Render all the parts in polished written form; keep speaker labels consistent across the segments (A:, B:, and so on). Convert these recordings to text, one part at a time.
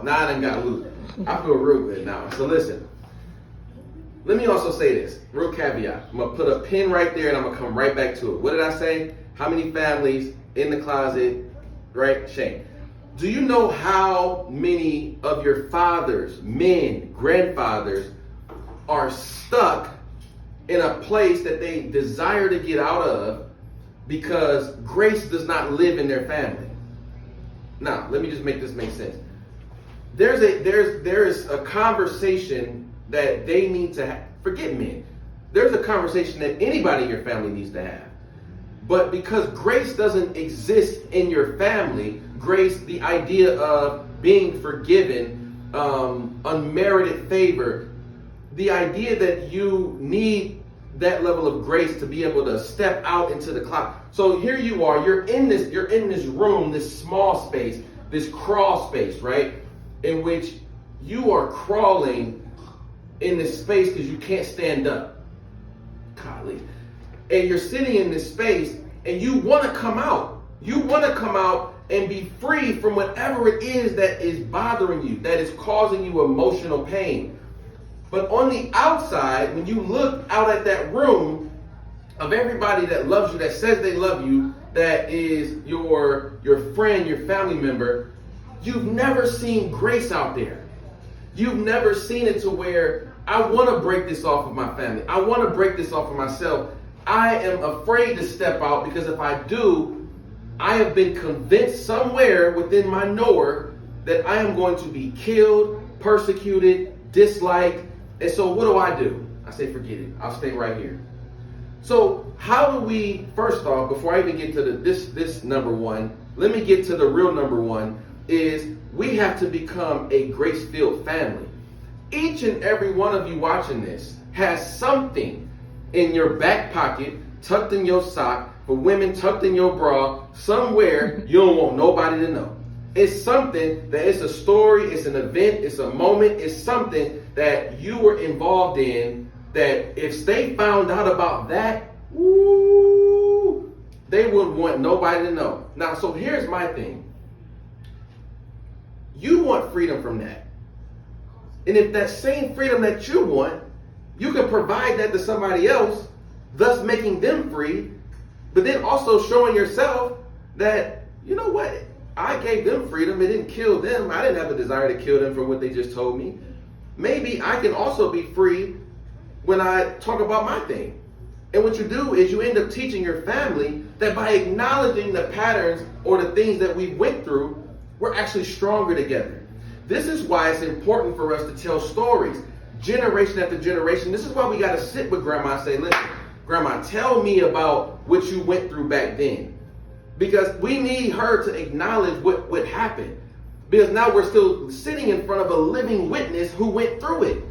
A: Now I done got loose. I feel real good now. So listen, let me also say this, real caveat. I'm gonna put a pin right there and I'm gonna come right back to it. What did I say? How many families in the closet, right? Shame. Do you know how many of your fathers, men, grandfathers, are stuck in a place that they desire to get out of because grace does not live in their family? Now, let me just make this make sense. There is a conversation that they need to have. Forget men. There's a conversation that anybody in your family needs to have. But because grace doesn't exist in your family, grace, the idea of being forgiven, unmerited favor, the idea that you need that level of grace to be able to step out into the cloud. So here you are, you're in this room, this small space, this crawl space, right? In which you are crawling in this space because you can't stand up. Golly. And you're sitting in this space and you want to come out. You want to come out and be free from whatever it is that is bothering you, that is causing you emotional pain. But on the outside, when you look out at that room of everybody that loves you, that says they love you, that is your friend, your family member, you've never seen grace out there. You've never seen it to where I want to break this off of my family. I want to break this off of myself. I am afraid to step out because if I do, I have been convinced somewhere within my knower that I am going to be killed, persecuted, disliked. And so what do? I say, forget it. I'll stay right here. So how do we, first off, before I even get to this number one, let me get to the real number one, is we have to become a grace-filled family. Each and every one of you watching this has something in your back pocket, tucked in your sock, for women tucked in your bra, somewhere you don't want nobody to know. It's something that it's a story, it's an event, it's a moment, it's something that you were involved in that if they found out about that, woo, they wouldn't want nobody to know. Now, so here's my thing. You want freedom from that. And if that same freedom that you want, you can provide that to somebody else, thus making them free, but then also showing yourself that, you know what, I gave them freedom, it didn't kill them, I didn't have a desire to kill them for what they just told me. Maybe I can also be free when I talk about my thing. And what you do is you end up teaching your family that by acknowledging the patterns or the things that we went through, we're actually stronger together. This is why it's important for us to tell stories, generation after generation. This is why we got to sit with grandma and say, listen, grandma, tell me about what you went through back then. Because we need her to acknowledge what happened. Because now we're still sitting in front of a living witness who went through it.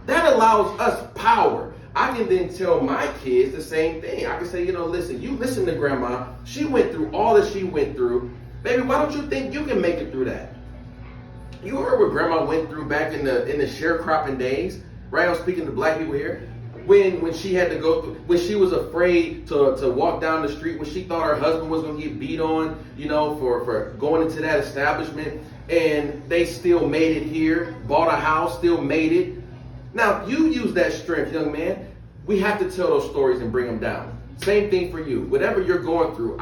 A: That allows us power. I can then tell my kids the same thing. I can say, you know, listen, you listen to grandma. She went through all that she went through. Baby, why don't you think you can make it through that? You heard what grandma went through back in the sharecropping days, right? I'm speaking to black people here. When she had to go through, when she was afraid to walk down the street, when she thought her husband was going to get beat on, you know, for going into that establishment, and they still made it here, bought a house, still made it. Now, you use that strength, young man. We have to tell those stories and bring them down. Same thing for you. Whatever you're going through,